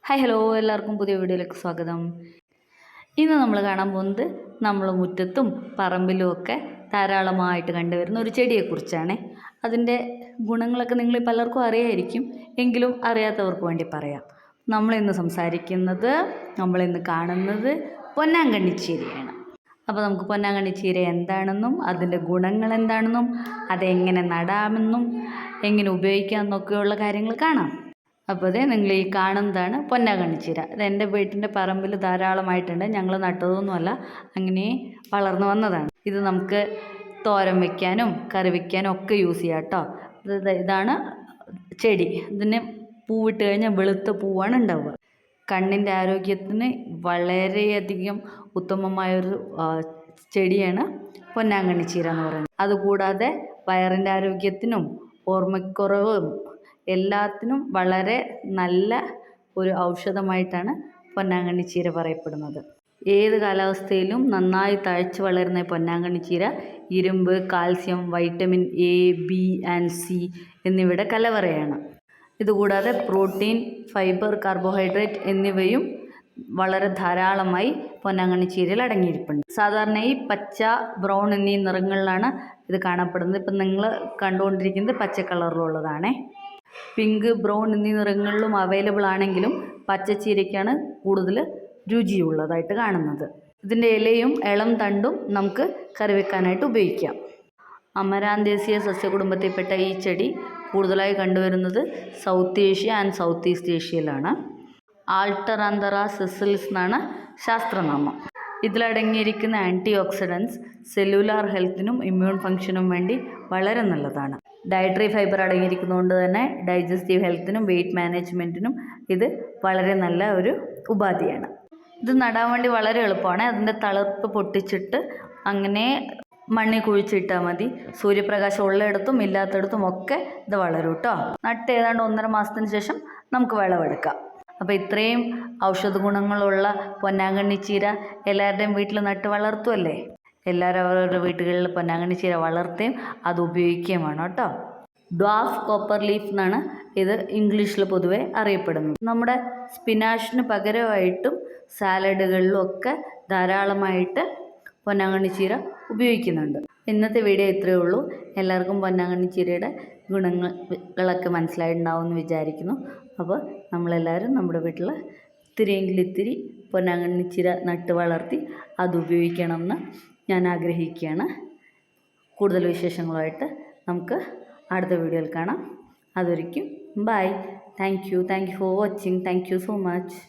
Hi hello, എല്ലാവർക്കും പുതിയ വീഡിയോയിലേക്ക് സ്വാഗതം. ഇന്ന് നമ്മൾ കാണാൻ പോകുന്നത് നമ്മൾ മുറ്റത്തും പറമ്പിലും ഒക്കെ ധാരാളമായിട്ട് കണ്ടുവരുന്ന ഒരു ചെടിയെക്കുറിച്ചാണ്. അതിൻ്റെ ഗുണങ്ങളൊക്കെ നിങ്ങൾ പലർക്കും അറിയായിരിക്കും, എങ്കിലും അറിയാത്തവർക്ക് വേണ്ടി പറയാം. നമ്മളിന്ന് കാണുന്നത് പൊന്നാങ്കണ്ണിച്ചീരയാണ്. അപ്പോൾ നമുക്ക് പൊന്നാങ്കണ്ണിച്ചീര എന്താണെന്നും അതിൻ്റെ ഗുണങ്ങൾ എന്താണെന്നും അതെങ്ങനെ നടാമെന്നും എങ്ങനെ ഉപയോഗിക്കാമെന്നൊക്കെയുള്ള കാര്യങ്ങൾ കാണാം. അപ്പോൾ അതെ, നിങ്ങൾ ഈ കാണുന്നതാണ് പൊന്നാങ്കണ്ണിച്ചീര. ഇത് എൻ്റെ വീട്ടിൻ്റെ പറമ്പിൽ ധാരാളമായിട്ടുണ്ട്. ഞങ്ങൾ നട്ടതൊന്നുമല്ല, അങ്ങനെ വളർന്നു വന്നതാണ്. ഇത് നമുക്ക് തോരൻ വയ്ക്കാനും കറി വയ്ക്കാനും ഒക്കെ യൂസ് ചെയ്യാം കേട്ടോ. ഇതാണ് ചെടി. ഇതിന് പൂവിട്ട് കഴിഞ്ഞാൽ വെളുത്ത പൂവാണ് ഉണ്ടാവുക. കണ്ണിൻ്റെ ആരോഗ്യത്തിന് വളരെയധികം ഉത്തമമായൊരു ചെടിയാണ് പൊന്നാങ്കണ്ണിച്ചീര എന്ന് പറയുന്നത്. അതുകൂടാതെ വയറിൻ്റെ ആരോഗ്യത്തിനും ഓർമ്മക്കുറവും എല്ലാത്തിനും വളരെ നല്ല ഒരു ഔഷധമായിട്ടാണ് പൊന്നാങ്കണ്ണിച്ചീര പറയപ്പെടുന്നത്. ഏത് കാലാവസ്ഥയിലും നന്നായി തഴച്ച് വളരുന്ന പൊന്നാങ്കണ്ണിച്ചീര ഇരുമ്പ്, calcium, vitamin A, B and C എന്നിവയുടെ കലവറയാണ്. ഇതുകൂടാതെ പ്രോട്ടീൻ, ഫൈബർ, കാർബോഹൈഡ്രേറ്റ് എന്നിവയും വളരെ ധാരാളമായി പൊന്നാങ്കണ്ണിച്ചീരയിൽ അടങ്ങിയിരിപ്പുണ്ട്. സാധാരണ ഈ പച്ച, ബ്രൗൺ എന്നീ നിറങ്ങളിലാണ് ഇത് കാണപ്പെടുന്നത്. ഇപ്പം നിങ്ങൾ കണ്ടുകൊണ്ടിരിക്കുന്നത് പച്ച കളറിലുള്ളതാണേ. പിങ്ക്, ബ്രൗൺ എന്നീ നിറങ്ങളിലും അവൈലബിൾ ആണെങ്കിലും പച്ചച്ചീരയ്ക്കാണ് കൂടുതൽ രുചിയുള്ളതായിട്ട് കാണുന്നത്. ഇതിൻ്റെ ഇലയും ഇളം തണ്ടും നമുക്ക് കറി വെക്കാനായിട്ട് ഉപയോഗിക്കാം. അമരാന്തേസിയ സസ്യകുടുംബത്തിൽപ്പെട്ട ഈ ചെടി കൂടുതലായി കണ്ടുവരുന്നത് South Asia and South East ഏഷ്യയിലാണ്. ആൾട്ടറാന്തറ സെസിലിസ് എന്നാണ് ശാസ്ത്രനാമം. ഇതിലടങ്ങിയിരിക്കുന്ന ആൻറ്റി ഓക്സിഡൻസ് സെല്ലുലാർ ഹെൽത്തിനും ഇമ്മ്യൂൺ ഫംഗ്ഷനും വേണ്ടി വളരെ നല്ലതാണ്. ഡയറ്ററി ഫൈബർ അടങ്ങിയിരിക്കുന്നതുകൊണ്ട് തന്നെ ഡൈജസ്റ്റീവ് ഹെൽത്തിനും വെയ്റ്റ് മാനേജ്മെൻറ്റിനും ഇത് വളരെ നല്ല ഒരു ഉപാധിയാണ്. ഇത് നടാൻ വേണ്ടി വളരെ എളുപ്പമാണ്. അതിൻ്റെ തളിർപ്പ് പൊട്ടിച്ചിട്ട് അങ്ങനെ മണ്ണിൽ കുഴിച്ചിട്ടാൽ മതി. സൂര്യപ്രകാശം ഉള്ളിടത്തും ഇല്ലാത്തിടത്തും ഒക്കെ ഇത് വളരും കേട്ടോ. നട്ട് ഏതാണ്ട് 1.5 മാസത്തിന് ശേഷം നമുക്ക് വിളവെടുക്കാം. അപ്പോൾ ഇത്രയും ഔഷധ ഗുണങ്ങളുള്ള പൊന്നാങ്കണ്ണിച്ചീര എല്ലാവരുടെയും വീട്ടിൽ നട്ട് വളർത്തുമല്ലേ. എല്ലാവരും അവരവരുടെ വീടുകളിൽ പൊന്നാങ്കണ്ണിച്ചീര വളർത്തുകയും അത് ഉപയോഗിക്കുകയും വേണം കേട്ടോ. ഡ്വാർഫ് കോപ്പർ ലീഫ് എന്നാണ് ഇത് ഇംഗ്ലീഷിൽ പൊതുവെ അറിയപ്പെടുന്നത്. നമ്മുടെ സ്പിനാഷിന് പകരമായിട്ടും സാലഡുകളിലും ഒക്കെ ധാരാളമായിട്ട് പൊന്നാങ്കണ്ണിച്ചീര ഉപയോഗിക്കുന്നുണ്ട്. ഇന്നത്തെ വീഡിയോ ഇത്രയേ ഉള്ളൂ. എല്ലാവർക്കും പൊന്നാങ്കണ്ണിച്ചീരയുടെ ഗുണങ്ങളൊക്കെ മനസ്സിലായിട്ടുണ്ടാവുമെന്ന് വിചാരിക്കുന്നു. അപ്പോൾ നമ്മളെല്ലാവരും നമ്മുടെ വീട്ടിൽ ഇത്തിരി പൊന്നാങ്കണ്ണിച്ചീര നട്ട് വളർത്തി അത് ഉപയോഗിക്കണമെന്ന് ഞാൻ ആഗ്രഹിക്കുകയാണ്. കൂടുതൽ വിശേഷങ്ങളുമായിട്ട് നമുക്ക് അടുത്ത വീഡിയോയിൽ കാണാം. അതുവരയ്ക്കും bye. Thank you for watching. Thank you so much.